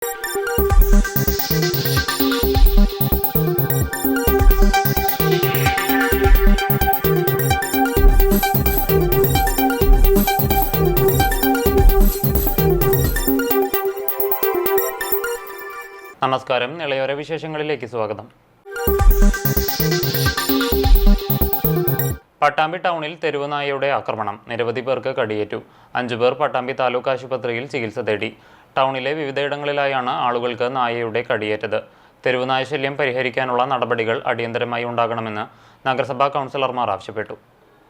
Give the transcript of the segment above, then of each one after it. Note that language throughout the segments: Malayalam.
നമസ്കാരം. നിളയോര വിശേഷങ്ങളിലേക്ക് സ്വാഗതം. പട്ടാമ്പി ടൗണിൽ തെരുവുനായയുടെ ആക്രമണം. നിരവധി പേർക്ക് കടിയേറ്റു. 5 പേർ പട്ടാമ്പി താലൂക്ക് ആശുപത്രിയിൽ ചികിത്സ തേടി. ടൗണിലെ വിവിധയിടങ്ങളിലായാണ് ആളുകൾക്ക് നായയുടെ കടിയേറ്റത്. തെരുവുനായ ശല്യം പരിഹരിക്കാനുള്ള നടപടികൾ അടിയന്തരമായി ഉണ്ടാകണമെന്ന് നഗരസഭാ കൗൺസിലർമാർ ആവശ്യപ്പെട്ടു.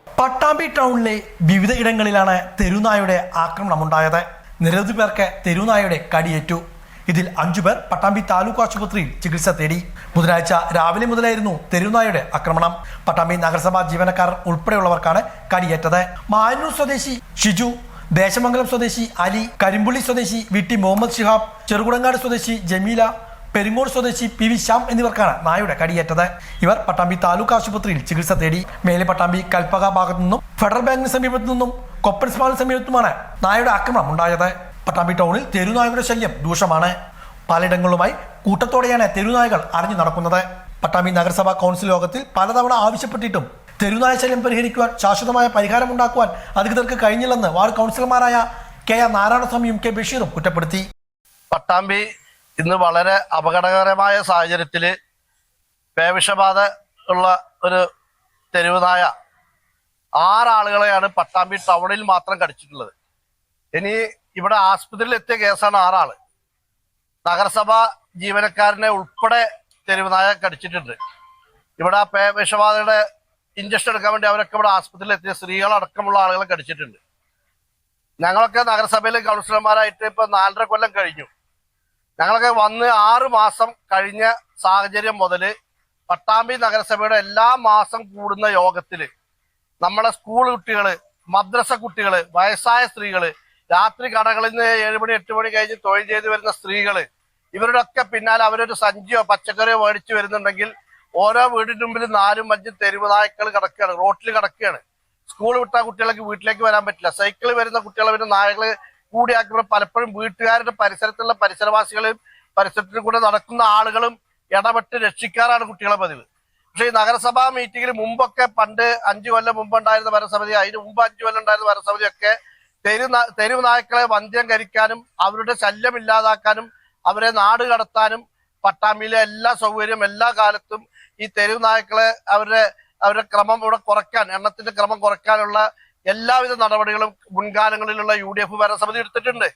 പട്ടാമ്പി ടൗണിലെ വിവിധ ഇടങ്ങളിലാണ് തെരുവുനായയുടെ ആക്രമണമുണ്ടായത്. നിരവധി പേർക്ക് തെരുവുനായയുടെ കടിയേറ്റു. ഇതിൽ 5 പേർ പട്ടാമ്പി താലൂക്ക് ആശുപത്രിയിൽ ചികിത്സ തേടി. ബുധനാഴ്ച രാവിലെ മുതലായിരുന്നു തെരുവുനായയുടെ ആക്രമണം. പട്ടാമ്പി നഗരസഭാ ജീവനക്കാർ ഉൾപ്പെടെയുള്ളവർക്കാണ് കടിയേറ്റത്. മായന്നൂർ സ്വദേശി ഷിജു, ദേശമംഗലം സ്വദേശി അലി, കരിമ്പുള്ളി സ്വദേശി വി.ടി. മുഹമ്മദ് ഷിഹാബ്, ചെറുകുടങ്ങാട് സ്വദേശി ജമീല, പെരിങ്ങോട് സ്വദേശി പി.വി. ശ്യാം എന്നിവർക്കാണ് നായയുടെ കടിയേറ്റത്. ഇവർ പട്ടാമ്പി താലൂക്ക് ആശുപത്രിയിൽ ചികിത്സ തേടി. മേലെ പട്ടാമ്പി കൽപ്പക ഭാഗത്തു നിന്നും ഫെഡറൽ ബാങ്കിന് സമീപത്തു നിന്നും കൊപ്പൻ സ്മാളിന് സമീപത്തുമാണ് നായയുടെ ആക്രമണം ഉണ്ടായത്. പട്ടാമ്പി ടൗണിൽ തെരുവുനായയുടെ ശല്യം രൂക്ഷമാണ്. പലയിടങ്ങളുമായി കൂട്ടത്തോടെയാണ് തെരുവുനായകൾ അറിഞ്ഞു നടക്കുന്നത്. പട്ടാമ്പി നഗരസഭാ കൗൺസിൽ യോഗത്തിൽ പലതവണ ആവശ്യപ്പെട്ടിട്ടും തെരുവുനായ ശല്യം പരിഹരിക്കുവാൻ ശാശ്വതമായ പരിഹാരമുണ്ടാക്കുവാൻ അധികൃതർക്ക് കഴിഞ്ഞില്ലെന്ന് വാർഡ് കൗൺസിലർമാരായ കെ.ആർ. നാരായണസ്വാമിയും കെ. ബഷീറും കുറ്റപ്പെടുത്തി. പട്ടാമ്പി ഇന്ന് വളരെ അപകടകരമായ സാഹചര്യത്തിൽ പേവിഷബാധ ഉള്ള ഒരു തെരുവുനായ 6 ആളുകളെയാണ് പട്ടാമ്പി ടൗണിൽ മാത്രം കടിച്ചിട്ടുള്ളത്. ഇനി ഇവിടെ ആസ്പത്രിയിൽ എത്തിയ കേസാണ് 6 ആള്. നഗരസഭ ജീവനക്കാരനെ ഉൾപ്പെടെ തെരുവുനായ കടിച്ചിട്ടുണ്ട്. ഇവിടെ വിഷബാധയുടെ ഇഞ്ചക്ഷൻ എടുക്കാൻ വേണ്ടി അവരൊക്കെ ഇവിടെ ആസ്പത്രിയിൽ എത്തിയ സ്ത്രീകളടക്കമുള്ള ആളുകളെ കടിച്ചിട്ടുണ്ട്. ഞങ്ങളൊക്കെ നഗരസഭയിലെ കൗൺസിലർമാരായിട്ട് ഇപ്പൊ 4.5 കൊല്ലം കഴിഞ്ഞു. ഞങ്ങളൊക്കെ വന്ന് 6 മാസം കഴിഞ്ഞ സാഹചര്യം മുതൽ പട്ടാമ്പി നഗരസഭയുടെ എല്ലാ മാസം കൂടുന്ന യോഗത്തില് നമ്മളെ സ്കൂൾ കുട്ടികള്, മദ്രസ കുട്ടികള്, വയസ്സായ സ്ത്രീകള്, രാത്രി കടകളിൽ നിന്ന് 7 മണി 8 മണി കഴിഞ്ഞ് തൊഴിൽ ചെയ്ത് വരുന്ന സ്ത്രീകള്, ഇവരുടെ ഒക്കെ പിന്നാലെ അവരൊരു സഞ്ചിയോ പച്ചക്കറിയോ മേടിച്ചു വരുന്നുണ്ടെങ്കിൽ ഓരോ വീടിന് മുമ്പിൽ 4-5 തെരുവുനായ്ക്കൾ കിടക്കുകയാണ്, റോട്ടിൽ കിടക്കുകയാണ്. സ്കൂൾ വിട്ട കുട്ടികൾക്ക് വീട്ടിലേക്ക് വരാൻ പറ്റില്ല. സൈക്കിൾ വരുന്ന കുട്ടികളെ പിന്നെ നായകള് കൂടിയാക്കുമ്പോൾ പലപ്പോഴും വീട്ടുകാരുടെ പരിസരത്തുള്ള പരിസരവാസികളും പരിസരത്തിൽ കൂടെ നടക്കുന്ന ആളുകളും ഇടപെട്ട് രക്ഷിക്കാറാണ് കുട്ടികളെ പതിവ്. പക്ഷെ ഈ നഗരസഭാ മീറ്റിംഗിൽ മുമ്പൊക്കെ പണ്ട് 5 കൊല്ലം മുമ്പ് ഉണ്ടായിരുന്ന ഭരണസമിതി, അതിന് മുമ്പ് 5 കൊല്ലം ഉണ്ടായിരുന്ന ഭരണസമിതിയൊക്കെ തെരുവ് നായ്ക്കളെ വന്ധ്യംകരിക്കാനും അവരുടെ ശല്യം ഇല്ലാതാക്കാനും അവരെ നാട് കടത്താനും പട്ടാമ്പിയിലെ എല്ലാ സൗകര്യം എല്ലാ കാലത്തും ഈ തെരുവ് നായ്ക്കളെ അവരുടെ ക്രമം ഇവിടെ കുറയ്ക്കാൻ, എണ്ണത്തിന്റെ ക്രമം കുറയ്ക്കാനുള്ള എല്ലാവിധ നടപടികളും മുൻകാലങ്ങളിലുള്ള UDF ഭരണസമിതി എടുത്തിട്ടുണ്ട്.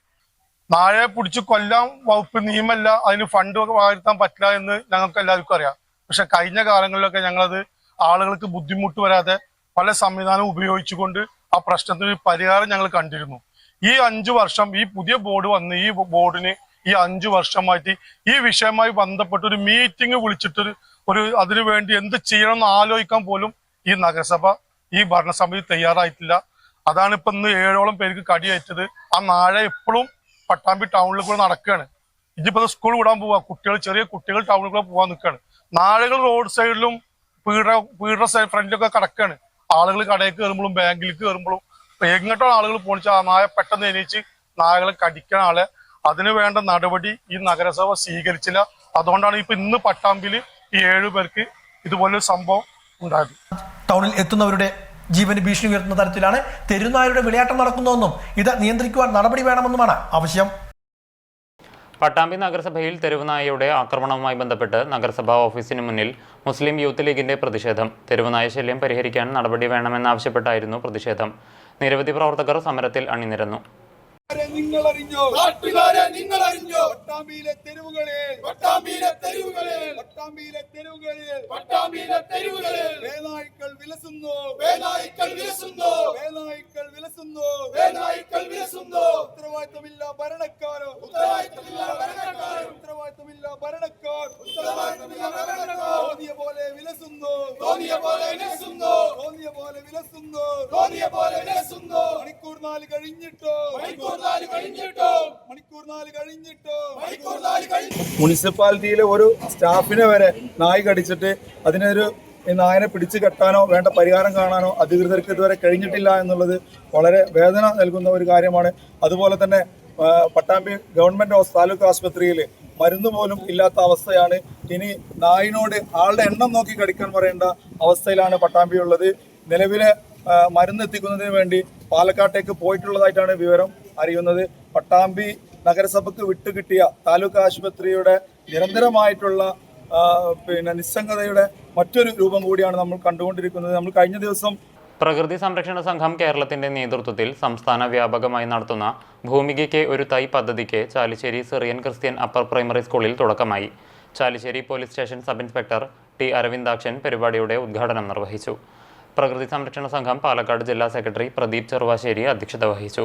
നായയെ പിടിച്ച് കൊല്ലാൻ വകുപ്പ് നിയമമല്ല, അതിന് ഫണ്ട് വാഴ്ത്താൻ പറ്റില്ല എന്ന് ഞങ്ങൾക്ക് എല്ലാവർക്കും അറിയാം. പക്ഷെ കഴിഞ്ഞ കാലങ്ങളിലൊക്കെ ഞങ്ങളത് ആളുകൾക്ക് ബുദ്ധിമുട്ട് വരാതെ പല സംവിധാനവും ഉപയോഗിച്ചുകൊണ്ട് ആ പ്രശ്നത്തിന് പരിഹാരം ഞങ്ങൾ കണ്ടിരുന്നു. ഈ 5 വർഷം ഈ പുതിയ ബോർഡ് വന്ന് ഈ ബോർഡിന് ഈ 5 വർഷമായിട്ട് ഈ വിഷയവുമായി ബന്ധപ്പെട്ട് ഒരു മീറ്റിംഗ് വിളിച്ചിട്ട് അതിനു വേണ്ടി എന്ത് ചെയ്യണമെന്ന് ആലോചിക്കാൻ പോലും ഈ നഗരസഭ ഈ ഭരണസമിതി തയ്യാറായിട്ടില്ല. അതാണ് ഇപ്പൊ ഇന്ന് 7ഓളം പേർക്ക് കടിയേറ്റത്. ആ നായ എപ്പോഴും പട്ടാമ്പി ടൗണിൽ കൂടെ നടക്കുകയാണ്. ഇതിപ്പോ സ്കൂൾ വിടാൻ പോവാ, ചെറിയ കുട്ടികൾ ടൗണിൽ കൂടെ പോകാൻ നിൽക്കുകയാണ്. നായകൾ റോഡ് സൈഡിലും വീടിന്റെ ഫ്രണ്ടിലൊക്കെ കിടക്കുകയാണ്. ആളുകൾ കടയിൽ കയറുമ്പോഴും ബാങ്കിലേക്ക് കയറുമ്പോഴും എങ്ങോട്ടാണ് ആളുകൾ പോണിച്ചാൽ ആ നായ പെട്ടെന്ന് എണീച്ച് നായകളെ കടിക്കണ ആളെ അതിന് വേണ്ട നടപടി ഈ നഗരസഭ സ്വീകരിച്ചില്ല. അതുകൊണ്ടാണ് ഇപ്പൊ ഇന്ന് പട്ടാമ്പിയിൽ ഈ 7 പേർക്ക് ഇതുപോലൊരു സംഭവം ഉണ്ടായത്. ടൗണിൽ എത്തുന്നവരുടെ ജീവന് ഭീഷണി ഉയർത്തുന്ന തരത്തിലാണ് തെരുവുനായയുടെ വിളയാട്ടം നടക്കുന്നതെന്നും ഇത് നിയന്ത്രിക്കുവാൻ നടപടി വേണമെന്നുമാണ് ആവശ്യം. പട്ടാമ്പി നഗരസഭയിൽ തെരുവുനായയുടെ ആക്രമണവുമായി ബന്ധപ്പെട്ട് നഗരസഭാ ഓഫീസിന് മുന്നിൽ മുസ്ലിം യൂത്ത് ലീഗിന്റെ പ്രതിഷേധം. തെരുവുനായ ശല്യം പരിഹരിക്കാൻ നടപടി വേണമെന്നാവശ്യപ്പെട്ടായിരുന്നു പ്രതിഷേധം. നിരവധി പ്രവർത്തകർ സമരത്തിൽ അണിനിരന്നു. മുനിസിപ്പാലിറ്റിയിലെ ഒരു സ്റ്റാഫിനെ വരെ നായ കടിച്ചിട്ട് അതിനൊരു നായനെ പിടിച്ചു കെട്ടാനോ വേണ്ട പരിഹാരം കാണാനോ അധികൃതർക്ക് ഇതുവരെ കഴിഞ്ഞിട്ടില്ല എന്നുള്ളത് വളരെ വേദന നൽകുന്ന ഒരു കാര്യമാണ്. അതുപോലെ തന്നെ പട്ടാമ്പി ഗവൺമെൻറ് താലൂക്ക് ആശുപത്രിയിൽ മരുന്ന് പോലും ഇല്ലാത്ത അവസ്ഥയാണ്. ഇനി നായിനോട് ആളുടെ എണ്ണം നോക്കി കടിക്കാൻ പറയേണ്ട അവസ്ഥയിലാണ് പട്ടാമ്പി ഉള്ളത്. നിലവിലെ മരുന്ന് എത്തിക്കുന്നതിന് വേണ്ടി പാലക്കാട്ടേക്ക് പോയിട്ടുള്ളതായിട്ടാണ് വിവരം അറിയുന്നത്. പട്ടാമ്പി നഗരസഭയ്ക്ക് വിട്ടുകിട്ടിയ താലൂക്ക് ആശുപത്രിയുടെ നിരന്തരമായിട്ടുള്ള നിസ്സംഗതയുടെ മറ്റൊരു രൂപം കൂടിയാണ് നമ്മൾ കണ്ടുകൊണ്ടിരിക്കുന്നത്. നമ്മൾ കഴിഞ്ഞ ദിവസം പ്രകൃതി സംരക്ഷണ സംഘം കേരളത്തിന്റെ നേതൃത്വത്തിൽ സംസ്ഥാന വ്യാപകമായി നടത്തുന്ന ഭൂമികയ്ക്ക് ഒരു തൈ പദ്ധതിക്ക് Chalissery Syrian Christian upper primary സ്കൂളിൽ തുടക്കമായി. Chalissery police station sub inspector T Aravindakshan പരിപാടിയുടെ ഉദ്ഘാടനം നിർവഹിച്ചു. പ്രകൃതി സംരക്ഷണ സംഘം പാലക്കാട് ജില്ലാ സെക്രട്ടറി പ്രദീപ് ചെറുവാശ്ശേരി അധ്യക്ഷത വഹിച്ചു.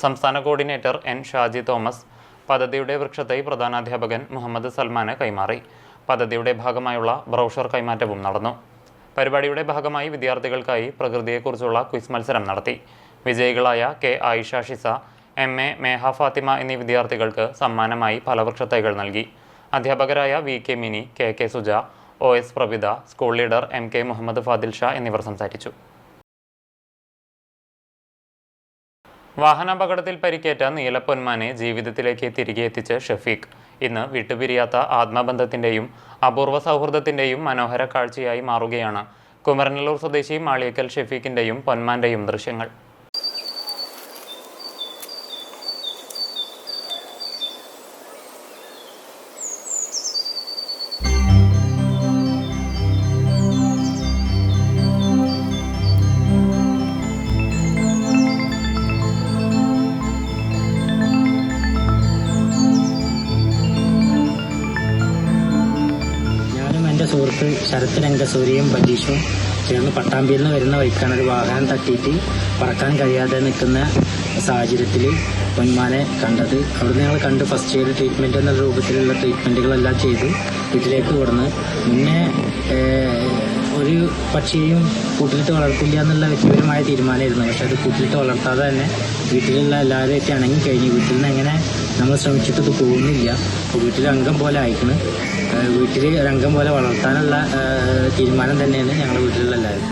സംസ്ഥാന കോർഡിനേറ്റർ എൻ ഷാജി തോമസ് പദ്ധതിയുടെ വൃക്ഷത്തൈ പ്രധാനാധ്യാപകൻ മുഹമ്മദ് സൽമാന് കൈമാറി. പദ്ധതിയുടെ ഭാഗമായുള്ള ബ്രൗഷർ കൈമാറ്റവും നടന്നു. പരിപാടിയുടെ ഭാഗമായി വിദ്യാർത്ഥികൾക്കായി പ്രകൃതിയെക്കുറിച്ചുള്ള ക്വിസ് മത്സരം നടത്തി. വിജയികളായ കെ ആയിഷ ഷിസ, MA മേഹ ഫാത്തിമ എന്നീ വിദ്യാർത്ഥികൾക്ക് സമ്മാനമായി ഫലവൃക്ഷത്തൈകൾ നൽകി. അധ്യാപകരായ VK Mini, KK Suja, OS Pravitha, school leader MK Muhammad Fadil Shah എന്നിവർ സംസാരിച്ചു. വാഹനാപകടത്തിൽ പരിക്കേറ്റ നീലപ്പൊന്മാനെ ജീവിതത്തിലേക്ക് തിരികെ എത്തിച്ച് ഷഫീഖ്. ഇന്ന് വിട്ടുപിരിയാത്ത ആത്മബന്ധത്തിൻ്റെയും അപൂർവ സൗഹൃദത്തിൻ്റെയും മനോഹര കാഴ്ചയായി മാറുകയാണ് കുമരനെല്ലൂർ സ്വദേശി മാളിയേക്കൽ ഷഫീഖിൻ്റെയും പൊന്മാൻ്റെയും ദൃശ്യങ്ങൾ. സുഹൃത്ത് ശരത് രംഗസൂരിയും ബജീഷും ചേർന്ന് പട്ടാമ്പിയിൽ നിന്ന് വരുന്ന വഴിക്കാണ് ഒരു വാഹനം തട്ടിയിട്ട് പറക്കാൻ കഴിയാതെ നിൽക്കുന്ന സാഹചര്യത്തിൽ പൊന്മാനെ കണ്ടത്. അവിടുന്ന് ഞങ്ങൾ കണ്ട് ഫസ്റ്റ് എയ്ഡ് ട്രീറ്റ്മെൻറ്റ് എന്ന രൂപത്തിലുള്ള ട്രീറ്റ്മെൻറ്റുകളെല്ലാം ചെയ്തു വീട്ടിലേക്ക് കൊടുന്ന്. മുന്നേ ഒരു പക്ഷിയെയും കൂട്ടിലിട്ട് വളർത്തില്ല എന്നുള്ള വ്യക്തിപരമായ തീരുമാനമായിരുന്നു. പക്ഷെ അത് കൂട്ടിലിട്ട് വളർത്താതെ തന്നെ വീട്ടിലുള്ള എല്ലാവരുമായിട്ട് ഇണങ്ങി കഴിഞ്ഞു. വീട്ടിൽ നിന്ന് എങ്ങനെ നമ്മൾ ശ്രമിച്ചിട്ടത് പോകുന്നില്ല. അപ്പോൾ വീട്ടിൽ അംഗം പോലെ അയക്കണ്. വീട്ടിൽ ഒരംഗം പോലെ വളർത്താനുള്ള തീരുമാനം തന്നെയാണ് ഞങ്ങളുടെ വീട്ടിലുള്ള എല്ലാവരും.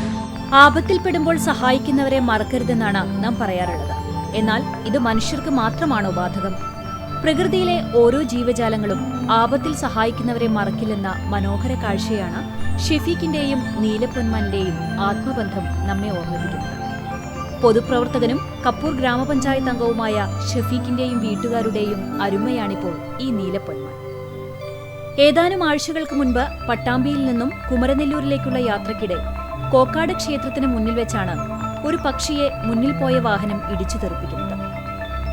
ആപത്തിൽപ്പെടുമ്പോൾ സഹായിക്കുന്നവരെ മറക്കരുതെന്നാണ് നാം പറയാറുള്ളത്. എന്നാൽ ഇത് മനുഷ്യർക്ക് മാത്രമാണോ ബാധകം? പ്രകൃതിയിലെ ഓരോ ജീവജാലങ്ങളും ആപത്തിൽ സഹായിക്കുന്നവരെ മറക്കില്ലെന്ന മനോഹര കാഴ്ചയാണ് ഷെഫീഖിന്റെയും നീലപ്പൊന്മാന്റെയും ആത്മബന്ധം നമ്മെ ഓർമ്മിപ്പിക്കുന്നത്. പൊതുപ്രവർത്തകനും കപ്പൂർ ഗ്രാമപഞ്ചായത്ത് അംഗവുമായ ഷെഫീഖിന്റെയും വീട്ടുകാരുടെയും അരുമയാണിപ്പോൾ ഈ നീലപ്പൊന്മാൻ. ഏതാനും ആഴ്ചകൾക്ക് മുൻപ് പട്ടാമ്പിയിൽ നിന്നും കുമരനെല്ലൂരിലേക്കുള്ള യാത്രക്കിടെ കോക്കാട് ക്ഷേത്രത്തിന് മുന്നിൽ വെച്ചാണ് ഒരു പക്ഷിയെ മുന്നിൽ പോയ വാഹനം ഇടിച്ചു തെറിപ്പിക്കുന്നത്.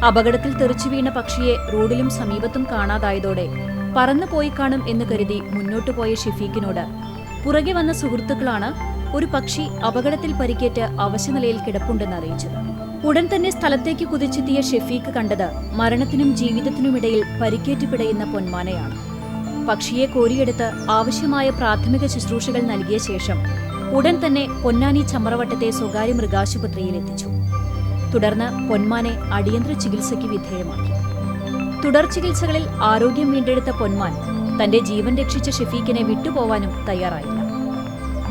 അപകടത്തിൽ തെറിച്ചു വീണ പക്ഷിയെ റോഡിലും സമീപത്തും കാണാതായതോടെ പറന്നു പോയി കാണും എന്ന് കരുതി മുന്നോട്ടു പോയ ഷെഫീഖിനോട് പുറകെ വന്ന സുഹൃത്തുക്കളാണ് ഒരു പക്ഷി അപകടത്തിൽ പരിക്കേറ്റ് അവശനിലയിൽ കിടപ്പുണ്ടെന്ന് അറിയിച്ചത്. ഉടൻ തന്നെ സ്ഥലത്തേക്ക് കുതിച്ചെത്തിയ ഷെഫീഖ് കണ്ടത് മരണത്തിനും ജീവിതത്തിനുമിടയിൽ പരിക്കേറ്റ് പിടയുന്ന പൊന്മാനെയാണ്. പക്ഷിയെ കോരിയെടുത്ത് ആവശ്യമായ പ്രാഥമിക ശുശ്രൂഷകൾ നൽകിയ ശേഷം ഉടൻ തന്നെ പൊന്നാനി ചമ്രവട്ടത്തെ സ്വകാര്യ മൃഗാശുപത്രിയിൽ എത്തിച്ചു. തുടർന്ന് പൊന്മാനെ അടിയന്തര ചികിത്സയ്ക്ക് വിധേയമാക്കി. തുടർ ചികിത്സകളിൽ ആരോഗ്യം വീണ്ടെടുത്ത പൊന്മാൻ തന്റെ ജീവൻ രക്ഷിച്ച ഷെഫീഖിനെ വിട്ടുപോവാനും തയ്യാറായില്ല.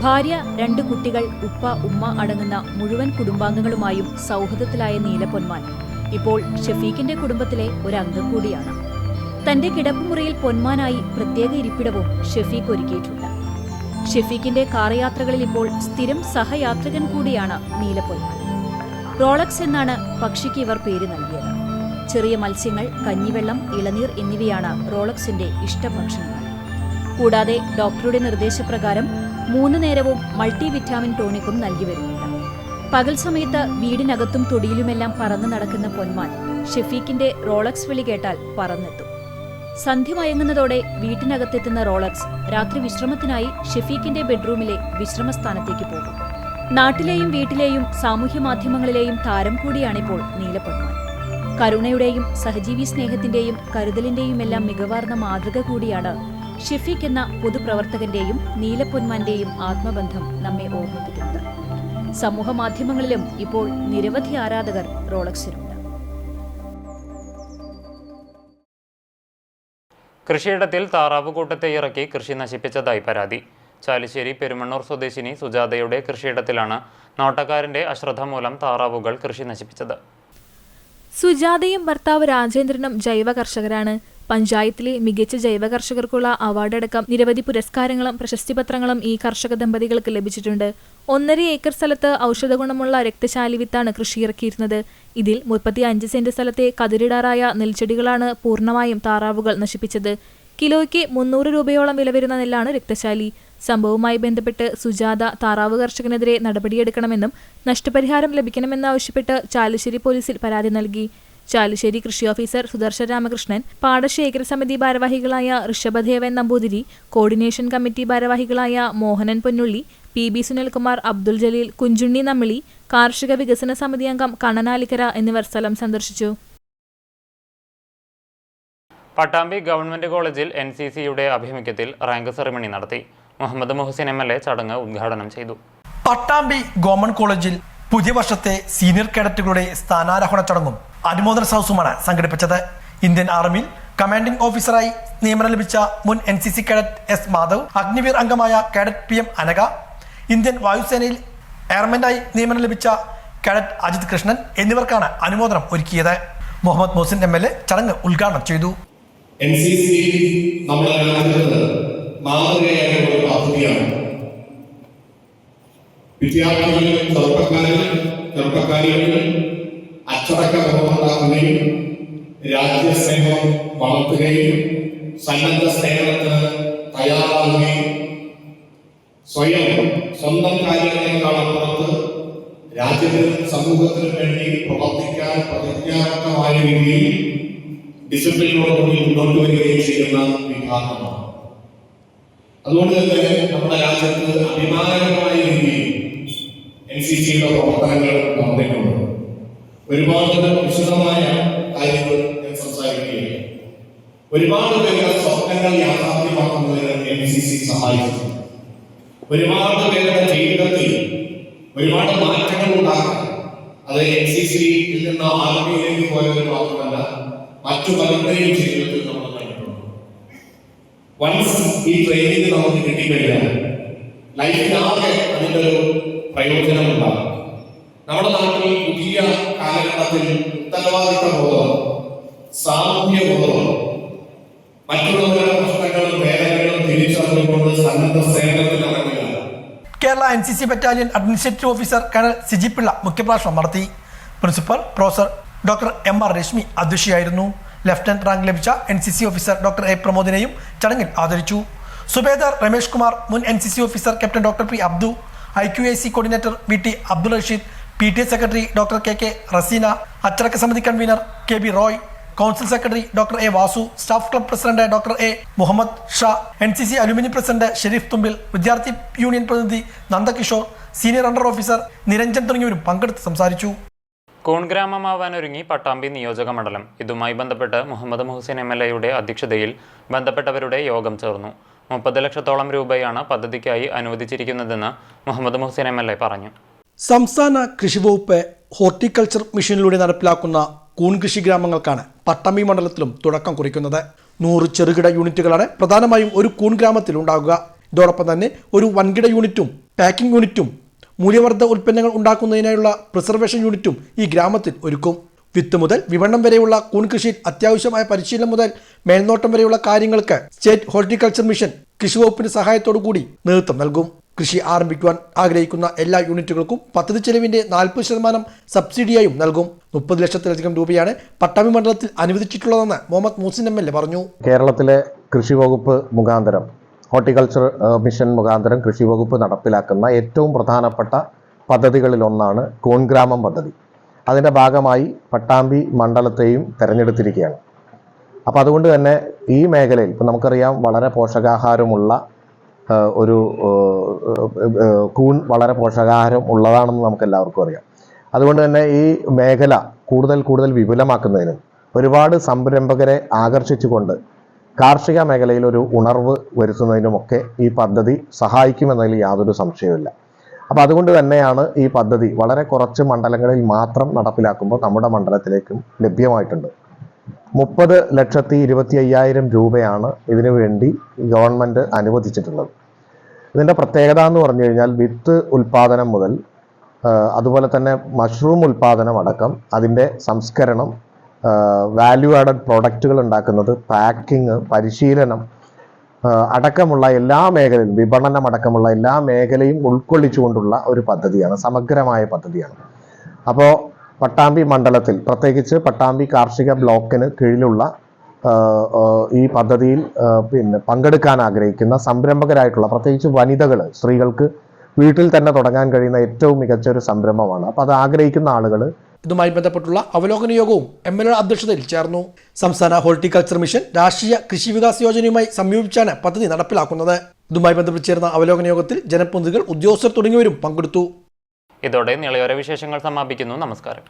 ഭാര്യ, 2 കുട്ടികൾ, ഉപ്പ, ഉമ്മ അടങ്ങുന്ന മുഴുവൻ കുടുംബാംഗങ്ങളുമായും സൗഹൃദത്തിലായ നീലപ്പൊന്മാൻ ഇപ്പോൾ ഷെഫീഖിന്റെ കുടുംബത്തിലെ ഒരംഗം കൂടിയാണ്. തന്റെ കിടപ്പുമുറിയിൽ പൊന്മാനായി പ്രത്യേക ഇരിപ്പിടവും ഷെഫീഖ് ഒരുക്കിയിട്ടുണ്ട്. ഷെഫീഖിന്റെ കാർ യാത്രകളിൽ ഇപ്പോൾ സ്ഥിരം സഹയാത്രികൻ കൂടിയാണ് നീലപ്പൊന്മാൻ. റോളക്സ് എന്നാണ് പക്ഷിക്ക് ഇവർ പേര് നൽകിയത്. ചെറിയ മത്സ്യങ്ങൾ, കഞ്ഞിവെള്ളം, ഇളനീർ എന്നിവയാണ് റോളക്സിന്റെ ഇഷ്ടഭക്ഷണങ്ങൾ. കൂടാതെ ഡോക്ടറുടെ നിർദ്ദേശപ്രകാരം 3 നേരവും മൾട്ടി വിറ്റാമിൻ ടോണിക്കും നൽകി വരുന്നുണ്ട്. പകൽ സമയത്ത് വീടിനകത്തും തൊടിയിലുമെല്ലാം പറന്നു നടക്കുന്ന പൊന്മാൻ ഷെഫീഖിന്റെ റോളക്സ് വിളി കേട്ടാൽ പറന്നെത്തും. സന്ധ്യ മയങ്ങുന്നതോടെ വീട്ടിനകത്തെത്തുന്ന റോളക്സ് രാത്രി വിശ്രമത്തിനായി ഷെഫീഖിന്റെ ബെഡ്റൂമിലെ വിശ്രമസ്ഥാനത്തേക്ക് പോകും. നാട്ടിലെയും വീട്ടിലെയും സാമൂഹ്യമാധ്യമങ്ങളിലെയും താരം കൂടിയാണിപ്പോൾ നീലപ്പൊന്മാൻ. കരുണയുടെയും സഹജീവി സ്നേഹത്തിന്റെയും കരുതലിന്റെയുമെല്ലാം മികവാർന്ന മാതൃക കൂടിയാണ് ഷെഫീഖ് എന്ന പൊതുപ്രവർത്തകന്റെയും നീലപ്പൊന്മാന്റെയും ആത്മബന്ധം നമ്മെ ഓർമ്മിപ്പിക്കുന്നത്. സമൂഹമാധ്യമങ്ങളിലും ഇപ്പോൾ നിരവധി ആരാധകർ റോളക്സിനുണ്ട്. കൃഷിയിടത്തിൽ താറാവ് കൂട്ടത്തെ ഇറക്കി കൃഷി നശിപ്പിച്ചതായി പരാതി. ചാലിശ്ശേരി പെരുമണ്ണൂർ സ്വദേശിനി സുജാതയുടെ കൃഷിയിടത്തിലാണ് നോട്ടക്കാരന്റെ അശ്രദ്ധ മൂലം താറാവുകൾ കൃഷി നശിപ്പിച്ചത്. സുജാതയും ഭർത്താവ് രാജേന്ദ്രനും ജൈവ കർഷകരാണ്. പഞ്ചായത്തിലെ മികച്ച ജൈവ കർഷകർക്കുള്ള അവാർഡടക്കം നിരവധി പുരസ്കാരങ്ങളും പ്രശസ്തിപത്രങ്ങളും ഈ കർഷക ദമ്പതികൾക്ക് ലഭിച്ചിട്ടുണ്ട്. 1.5 ഏക്കർ സ്ഥലത്ത് ഔഷധഗുണമുള്ള രക്തശാലി വിത്താണ് കൃഷിയിറക്കിയിരുന്നത്. ഇതിൽ 35 സെന്റ് സ്ഥലത്തെ കതിരിടാറായ നെൽച്ചെടികളാണ് പൂർണ്ണമായും താറാവുകൾ നശിപ്പിച്ചത്. കിലോയ്ക്ക് 300 രൂപയോളം വില വരുന്ന നെല്ലാണ് രക്തശാലി. സംഭവവുമായി ബന്ധപ്പെട്ട് സുജാത താറാവ് കർഷകനെതിരെ നടപടിയെടുക്കണമെന്നും നഷ്ടപരിഹാരം ലഭിക്കണമെന്നാവശ്യപ്പെട്ട് ചാലുശ്ശേരി പോലീസിൽ പരാതി നൽകി. ചാലുശ്ശേരി കൃഷി ഓഫീസർ സുദർശൻ രാമകൃഷ്ണൻ, പാടശേഖര സമിതി ഭാരവാഹികളായ ഋഷഭദേവൻ നമ്പൂതിരി, കോർഡിനേഷൻ കമ്മിറ്റി ഭാരവാഹികളായ മോഹനൻ പൊന്നുള്ളി, PB സുനിൽകുമാർ, അബ്ദുൽ ജലീൽ, കുഞ്ചുണ്ണി നമ്മിളി, കാർഷിക വികസന സമിതി അംഗം കണ്ണനാലിക്കര എന്നിവർ സ്ഥലം സന്ദർശിച്ചു. പട്ടാമ്പി ഗവൺമെന്റ് കോളേജിൽ NCCയുടെ ആഭിമുഖ്യത്തിൽ റാങ്ക് സെറിമണി നടത്തി. മുഹമ്മദ് മുഹസിൻ MLA ചടങ്ങ് ഉദ്ഘാടനം ചെയ്തു. പട്ടാമ്പി ഗവൺമെന്റ് കോളേജിൽ പുതിയ വർഷത്തെ സീനിയർ കേഡറ്റുകളുടെ സ്ഥാനാരോഹണ ചടങ്ങും അനുമോദന സദസ്സുമാണ് സംഘടിപ്പിച്ചത്. ഇന്ത്യൻ ആർമിയിൽ കമാൻഡിംഗ് ഓഫീസറായി നിയമനം ലഭിച്ച മുൻ NCC cadet S Madhav, Agniveer അംഗമായ കേഡറ്റ് PM അനഘ, ഇന്ത്യൻ വായുസേനയിൽ എയർമാനായി നിയമനം ലഭിച്ച കേഡറ്റ് അജിത് കൃഷ്ണൻ എന്നിവർക്കാണ് അനുമോദനം ഒരുക്കിയത്. മുഹമ്മദ് മുഹസിൻ MLA ചടങ്ങ് ഉദ്ഘാടനം ചെയ്തു. NCC നമ്മുടെ രാജ്യത്ത് മാതൃകയായ ഒരു പദ്ധതിയാണ്. വിദ്യാർത്ഥികളിൽ ചെറുപ്പക്കാരികളിൽ അച്ചടക്ക ബോധമുണ്ടാക്കുകയും രാജ്യസ്നേഹം വളർത്തുകയും സന്നദ്ധ സേവനത്തിന് തയ്യാറാവുകയും സ്വന്തം കാര്യങ്ങളെക്കാളപ്പുറത്ത് രാജ്യത്തിനും സമൂഹത്തിനും വേണ്ടി പ്രവർത്തിക്കാൻ പ്രതിജ്ഞാബദ്ധമായ രീതിയിൽ ഡിസിപ്ലിനോടുകൂടി മുന്നോട്ട് വരികയും ചെയ്യുന്ന വിഭാഗമാണ്. അതുകൊണ്ട് തന്നെ നമ്മുടെ രാജ്യത്ത് അഭിമാനകരമായ രീതിയിൽ NCCയുടെ പ്രവർത്തനങ്ങൾ നടന്നിട്ടുണ്ട്. ഒരുപാട് വിശദമായ കാര്യങ്ങൾ ഞാൻ സംസാരിക്കുകയാണ്. ഒരുപാട് പേരുടെ സ്വപ്നങ്ങൾ യാഥാർത്ഥ്യമാക്കുന്നതിന് NCC സഹായിച്ചു. ഒരുപാട് പേരുടെ ജീവിതത്തിൽ ഒരുപാട് മാറ്റങ്ങൾ ഉണ്ടാക്കാൻ അത് NCCയിൽ നിന്ന് ആർമിയിലേക്ക് പോയവർ മാത്രമല്ല, മറ്റു പലരുടെയും ജീവിതത്തിൽ നമ്മൾ കണ്ടിട്ടുണ്ട്. വൺസ് ഈ ട്രെയിനിങ് നമുക്ക് കിട്ടിക്കഴിഞ്ഞാൽ ലൈഫിലാകെ അതിൻ്റെ ഒരു പ്രയോജനം ഉണ്ടാകും. നമ്മുടെ നാട്ടിൽ പുതിയ കാലഘട്ടത്തിൽ ഉത്തരവാദിത്ത ബോധം, സാമൂഹ്യ ബോധം, മറ്റുള്ളവരുടെ പ്രശ്നങ്ങളും വേദനകളും തിരിച്ചറിഞ്ഞുകൊണ്ട് സന്നദ്ധ സേവനത്തിൽ ഇറങ്ങുക. Kerala NCC battalion administrative officer colonel Siji Pillai മുഖ്യപ്രഭാഷണം നടത്തി. Principal professor doctor MR Rashmi അധ്യക്ഷയായിരുന്നു. ലഫ്റ്റനന്റ് റാങ്ക് ലഭിച്ച NCC ഓഫീസർ ഡോക്ടർ A പ്രമോദിനെയും ചടങ്ങിൽ ആദരിച്ചു. സുബേദാർ രമേഷ് കുമാർ, മുൻ NCC ഓഫീസർ captain doctor P Abdu, IQAC coordinator VT Abdul Rasheed, PTA secretary doctor KK Raseena, അച്ചടക്ക സമിതി convener KB Roy, council secretary doctor A Vasu, staff club president doctor A Muhammad Shah, NCC alumni president Sharif തുമ്പിൽ, വിദ്യാർത്ഥി യൂണിയൻ പ്രതിനിധി Nandakishore, senior under officer Niranjan തുടങ്ങിയവരും പങ്കെടുത്ത് സംസാരിച്ചു. കൂൺ ഗ്രാമമാവാനൊരുങ്ങി പട്ടാമ്പി നിയോജക മണ്ഡലം. ഇതുമായി ബന്ധപ്പെട്ട് മുഹമ്മദ് മുഹസിൻ MLAയുടെ അധ്യക്ഷതയിൽ ബന്ധപ്പെട്ടവരുടെ യോഗം ചേർന്നു. 30 ലക്ഷത്തോളം രൂപയാണ് പദ്ധതിക്കായി അനുവദിച്ചിരിക്കുന്നതെന്ന് മുഹമ്മദ് മുഹസിൻ MLA പറഞ്ഞു. സംസ്ഥാന കൃഷിവകുപ്പ് ഹോർട്ടിക്കൾച്ചർ മിഷനിലൂടെ നടപ്പിലാക്കുന്ന കൂൺ കൃഷി ഗ്രാമങ്ങൾക്കാണ് പട്ടാമ്പി മണ്ഡലത്തിലും തുടക്കം കുറിക്കുന്നത്. 100 ചെറുകിട യൂണിറ്റുകളാണ് പ്രധാനമായും ഒരു കൂൺ ഗ്രാമത്തിൽ ഉണ്ടാകുക. ഇതോടൊപ്പം തന്നെ ഒരു വൻകിട യൂണിറ്റും പാക്കിംഗ് യൂണിറ്റും മൂല്യവർദ്ധിത ഉൽപ്പന്നങ്ങൾ ഉണ്ടാക്കുന്നതിനായുള്ള പ്രിസർവേഷൻ യൂണിറ്റും ഈ ഗ്രാമത്തിൽ ഒരുക്കും. വിത്ത് മുതൽ വിപണനം വരെയുള്ള കൂൺ കൃഷിയിൽ അത്യാവശ്യമായ പരിശീലനം മുതൽ മേൽനോട്ടം വരെയുള്ള കാര്യങ്ങൾക്ക് സ്റ്റേറ്റ് ഹോർട്ടിക്കൾച്ചർ മിഷൻ കൃഷിവകുപ്പിന്റെ സഹായത്തോടു കൂടി നേതൃത്വം നൽകും. കൃഷി ആരംഭിക്കുവാൻ ആഗ്രഹിക്കുന്ന എല്ലാ യൂണിറ്റുകൾക്കും പദ്ധതി ചെലവിന്റെ 40% സബ്സിഡിയായും നൽകും. 30 ലക്ഷത്തിലധികം രൂപയാണ് പട്ടാമ്പി മണ്ഡലത്തിൽ അനുവദിച്ചിട്ടുള്ളതെന്ന് മുഹമ്മദ് മുഹസിൻ MLA പറഞ്ഞു. കേരളത്തിലെ കൃഷി വകുപ്പ് മുഖാന്തരം, ഹോർട്ടിക്കൾച്ചർ മിഷൻ മുഖാന്തരം കൃഷി വകുപ്പ് നടപ്പിലാക്കുന്ന ഏറ്റവും പ്രധാനപ്പെട്ട പദ്ധതികളിലൊന്നാണ് കൂൺ ഗ്രാമം പദ്ധതി. അതിൻ്റെ ഭാഗമായി പട്ടാമ്പി മണ്ഡലത്തെയും തിരഞ്ഞെടുത്തിരിക്കുകയാണ്. അപ്പോൾ അതുകൊണ്ട് തന്നെ ഈ മേഖലയിൽ ഇപ്പോൾ നമുക്കറിയാം വളരെ പോഷകാഹാരമുള്ള ഒരു കൂൺ വളരെ പോഷകാഹാരം ഉള്ളതാണെന്ന് നമുക്ക് എല്ലാവർക്കും അറിയാം. അതുകൊണ്ട് തന്നെ ഈ മേഖല കൂടുതൽ വിപുലമാക്കുന്നതിനും ഒരുപാട് സംരംഭകരെ ആകർഷിച്ചുകൊണ്ട് കാർഷിക മേഖലയിൽ ഒരു ഉണർവ് വരുത്തുന്നതിനുമൊക്കെ ഈ പദ്ധതി സഹായിക്കുമെന്നതിൽ യാതൊരു സംശയവുമില്ല. അപ്പോൾ അതുകൊണ്ട് തന്നെയാണ് ഈ പദ്ധതി വളരെ കുറച്ച് മണ്ഡലങ്ങളിൽ മാത്രം നടപ്പിലാക്കുമ്പോൾ നമ്മുടെ മണ്ഡലത്തിലേക്കും ലഭ്യമായിട്ടുണ്ട്. 30,25,000 രൂപയാണ് ഇതിനു വേണ്ടി ഗവൺമെൻറ് അനുവദിച്ചിട്ടുള്ളത്. ഇതിൻ്റെ പ്രത്യേകത എന്ന് പറഞ്ഞു കഴിഞ്ഞാൽ വിത്ത് ഉൽപാദനം മുതൽ അതുപോലെ തന്നെ മഷ്റൂം ഉൽപ്പാദനം അടക്കം അതിൻ്റെ സംസ്കരണം, വാല്യൂ ആഡഡ് പ്രോഡക്റ്റുകൾ ഉണ്ടാക്കുന്നത്, പാക്കിങ്, പരിശീലനം അടക്കമുള്ള എല്ലാ മേഖലയും, വിപണനം അടക്കമുള്ള എല്ലാ മേഖലയും ഉൾക്കൊള്ളിച്ചുകൊണ്ടുള്ള ഒരു പദ്ധതിയാണ്, സമഗ്രമായ പദ്ധതിയാണ്. അപ്പോൾ പട്ടാമ്പി മണ്ഡലത്തിൽ, പ്രത്യേകിച്ച് പട്ടാമ്പി കാർഷിക ബ്ലോക്കിന് കീഴിലുള്ള ഈ പദ്ധതിയിൽ പങ്കെടുക്കാൻ ആഗ്രഹിക്കുന്ന സംരംഭകരായിട്ടുള്ള, പ്രത്യേകിച്ച് വനിതകൾ, സ്ത്രീകൾക്ക് വീട്ടിൽ തന്നെ തുടങ്ങാൻ കഴിയുന്ന ഏറ്റവും മികച്ച ഒരു സംരംഭമാണ്. അപ്പോൾ അത് ആഗ്രഹിക്കുന്ന ആളുകൾ ഇതുമായി ബന്ധപ്പെട്ടുള്ള അവലോകന യോഗവും MLA അധ്യക്ഷതയിൽ ചേർന്നു. സംസ്ഥാന ഹോർട്ടിക്കൾച്ചർ മിഷൻ രാഷ്ട്രീയ കൃഷി വികാസ് യോജനയുമായി സംയോജിച്ചാണ് പദ്ധതി നടപ്പിലാക്കുന്നത്. ഇതുമായി ബന്ധപ്പെട്ട് ചേർന്ന അവലോകന യോഗത്തിൽ ജനപ്രതിനിധികൾ, ഉദ്യോഗസ്ഥർ തുടങ്ങിയവരും പങ്കെടുത്തു. ഇതോടെ നിളയോര വിശേഷങ്ങൾ സമാപിക്കുന്നു. നമസ്കാരം.